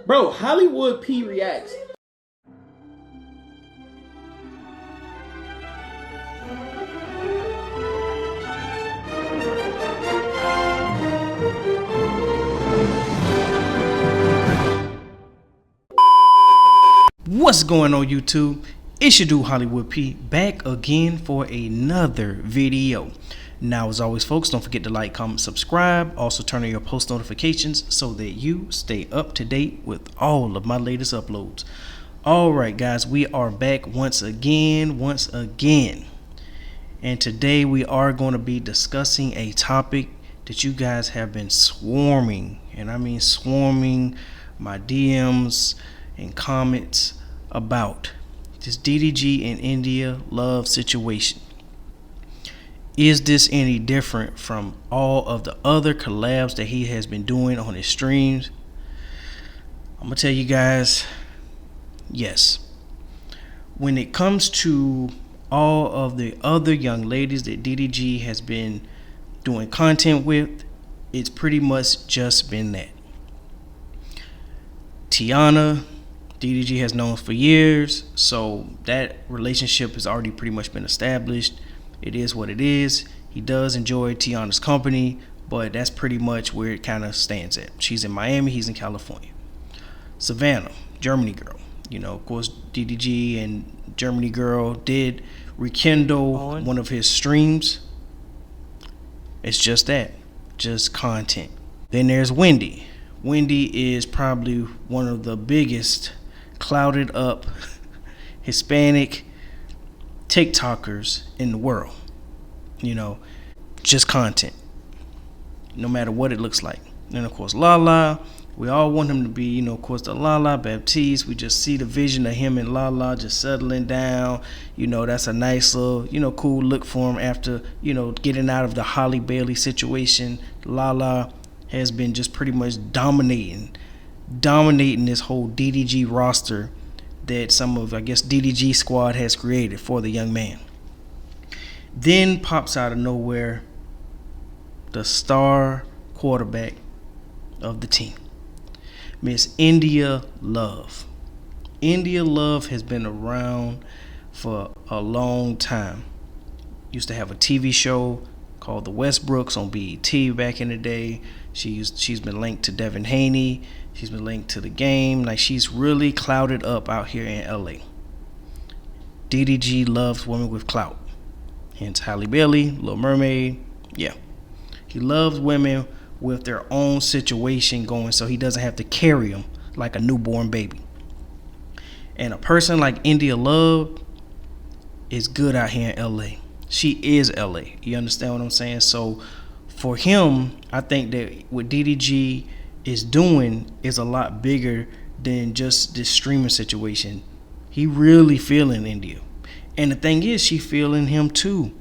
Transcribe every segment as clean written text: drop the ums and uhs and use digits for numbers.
Bro, Hollywood P reacts. What's going on YouTube? It's your dude Hollywood P back again for another video. Now as always folks, don't forget to like, comment, subscribe. Also turn on your post notifications so that you stay up to date with all of my latest uploads. Alright guys, we are back once again. And today we are going to be discussing a topic that you guys have been swarming, and I mean swarming my DMs and comments about this DDG and India love situation. Is this any different from all of the other collabs that he has been doing on his streams? I'm gonna tell you guys, yes. When it comes to all of the other young ladies that DDG has been doing content with, it's pretty much just been that. Tiana, DDG has known for years, so that relationship has already pretty much been established. It is what it is. He does enjoy Tiana's company, but that's pretty much where it kind of stands at. She's in Miami, he's in California. Savannah, Germany girl. You know, of course, DDG and Germany girl did rekindle one of his streams. It's just that, just content. Then there's Wendy. Wendy is probably one of the biggest clouded up Hispanic TikTokers in the world. You know, just content, no matter what it looks like. And of course Lala, we all want him to be, you know, of course the Lala Baptiste. We just see the vision of him and Lala just settling down. You know, that's a nice little, you know, cool look for him after, you know, getting out of the Holly Bailey situation. Lala has been just pretty much dominating this whole DDG roster that some of, I guess, DDG squad has created for the young man. Then pops out of nowhere the star quarterback of the team, Miss India Love. India Love has been around for a long time. Used to have a TV show called The Westbrooks on BET back in the day. She's been linked to Devin Haney. She's been linked to The Game. Like, she's really clouded up out here in LA. DDG loves women with clout. Hence Halle Bailey, Little Mermaid. Yeah. He loves women with their own situation going, so he doesn't have to carry them like a newborn baby. And a person like India Love is good out here in LA. She is LA. You understand what I'm saying? So for him, I think that what DDG is doing is a lot bigger than just this streaming situation. He really feeling India. And the thing is, she feeling him too.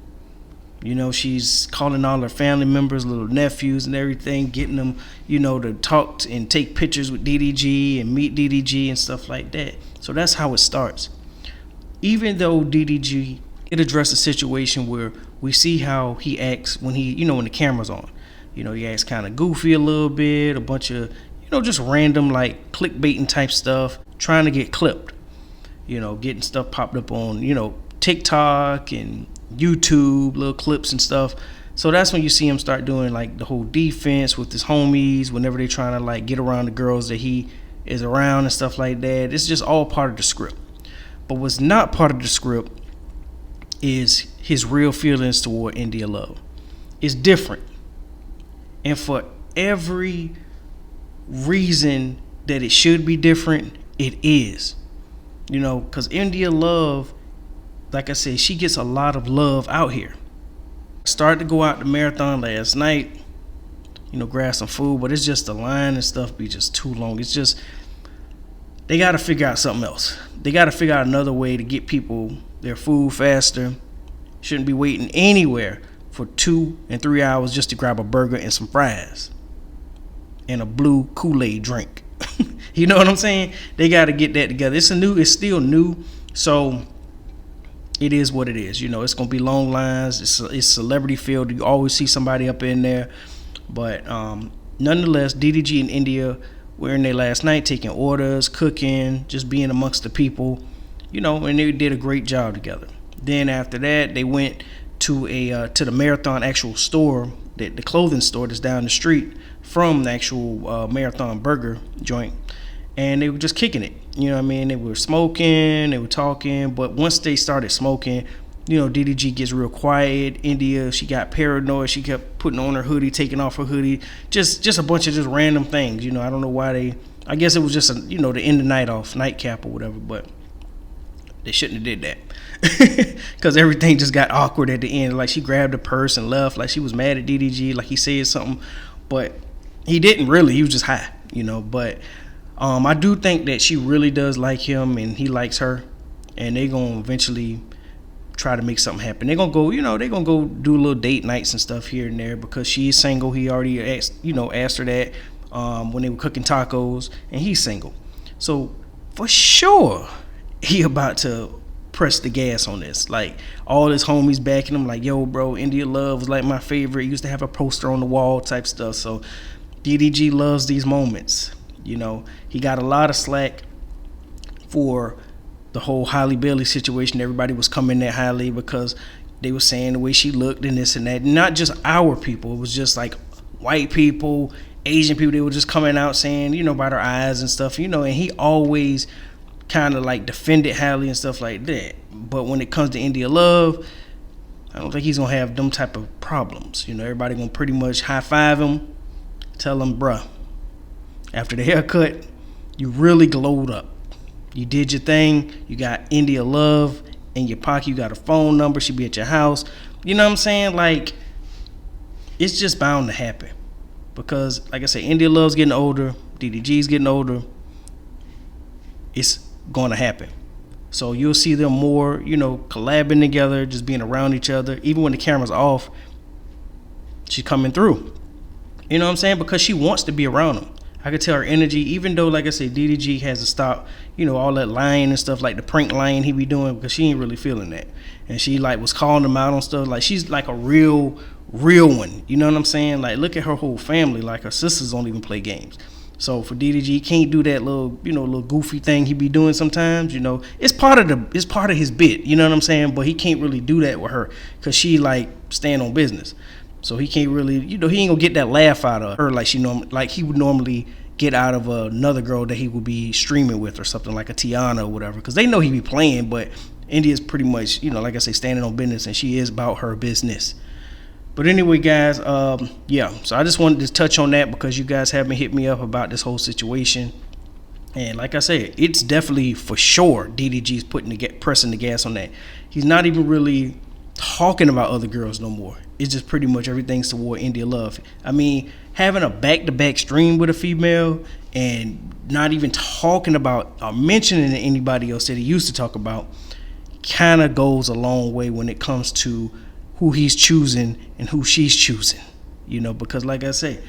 You know, she's calling all her family members, little nephews and everything, getting them, you know, to talk and take pictures with DDG and meet DDG and stuff like that. So that's how it starts. Even though DDG, it addressed a situation where we see how he acts when he, you know, when the camera's on. You know, he acts kind of goofy a little bit, a bunch of, you know, just random like clickbaiting type stuff, trying to get clipped. You know, getting stuff popped up on, you know, TikTok and YouTube, little clips and stuff. So that's when you see him start doing like the whole defense with his homies whenever they're trying to like get around the girls that he is around and stuff like that. It's just all part of the script. But what's not part of the script is his real feelings toward India Love. It's different. And for every reason that it should be different, it is. You know, because India Love, like I said, she gets a lot of love out here. Started to go out to marathon last night, you know, grab some food, but it's just the line and stuff be just too long. It's just, they got to figure out something else. They got to figure out another way to get people their food faster. Shouldn't be waiting anywhere for 2 and 3 hours just to grab a burger and some fries and a blue Kool-Aid drink. You know what I'm saying? They got to get that together. It's still new. So it is what it is. You know, it's gonna be long lines. It's celebrity field. You always see somebody up in there. But nonetheless, DDG and India were in there last night taking orders, cooking, just being amongst the people, and they did a great job together. Then after that, they went to the Marathon actual store, the clothing store that's down the street from the actual Marathon burger joint, and they were just kicking it. They were smoking, they were talking, but once they started smoking, DDG gets real quiet. India, she got paranoid. She kept putting on her hoodie, taking off her hoodie, just a bunch of just random things. I don't know why I guess it was just the end of night off, nightcap or whatever, but they shouldn't have did that. Because everything just got awkward at the end. Like, she grabbed a purse and left, like she was mad at DDG, like he said something, but he didn't really. He was just high, but I do think that she really does like him and he likes her, and they gonna eventually try to make something happen. They're gonna go, they're gonna go do little date nights and stuff here and there, because she's single. He already asked her that when they were cooking tacos, and he's single. So for sure he about to press the gas on this. Like, all his homies backing him, like, yo bro, India Love was like my favorite. He used to have a poster on the wall type stuff. So DDG loves these moments. He got a lot of slack for the whole Halle Bailey situation. Everybody was coming at Halle because they were saying the way she looked and this and that. Not just our people. It was just like white people, Asian people. They were just coming out saying, about her eyes and stuff, and he always kind of like defended Halle and stuff like that. But when it comes to India Love, I don't think he's gonna have them type of problems. Everybody gonna pretty much high five him, tell him, bruh, after the haircut, you really glowed up. You did your thing. You got India Love in your pocket. You got a phone number. She be at your house. You know what I'm saying? Like, it's just bound to happen. Because, like I said, India Love's getting older. DDG's getting older. It's going to happen. So you'll see them more, collabing together, just being around each other. Even when the camera's off, she's coming through. You know what I'm saying? Because she wants to be around them. I could tell her energy, even though, like I said, DDG has to stop, all that lying and stuff, like the prank lying he be doing, because she ain't really feeling that. And she, like, was calling him out on stuff. Like, she's like a real one. You know what I'm saying? Like, look at her whole family. Like, her sisters don't even play games. So for DDG, he can't do that little goofy thing he be doing sometimes. It's part of his bit. You know what I'm saying? But he can't really do that with her, because she, like, stand on business. So he can't really, he ain't gonna get that laugh out of her like he would normally get out of another girl that he would be streaming with or something, like a Tiana or whatever, because they know he be playing. But India's pretty much, like I say, standing on business, and she is about her business. But anyway, guys, yeah. So I just wanted to touch on that because you guys haven't hit me up about this whole situation. And like I said, it's definitely for sure DDG's pressing the gas on that. He's not even really talking about other girls no more. It's just pretty much everything's toward India Love. I mean, having a back-to-back stream with a female and not even talking about or mentioning anybody else that he used to talk about kind of goes a long way when it comes to who he's choosing and who she's choosing. Because like I say,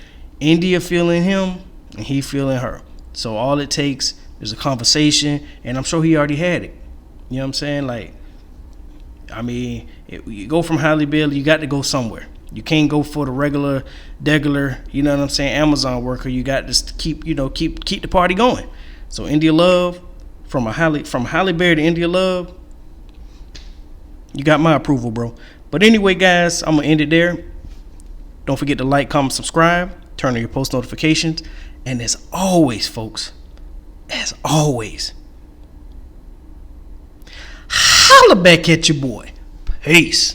India feeling him and he feeling her. So all it takes is a conversation, and I'm sure he already had it. You know what I'm saying? Like, I mean, you go from Halle Bailey, you got to go somewhere. You can't go for the regular, you know what I'm saying, Amazon worker. You got to keep the party going. So India Love, from Halle Berry to India Love, you got my approval, bro. But anyway, guys, I'm gonna end it there. Don't forget to like, comment, subscribe, turn on your post notifications, and as always, folks, holla back at your boy. Peace.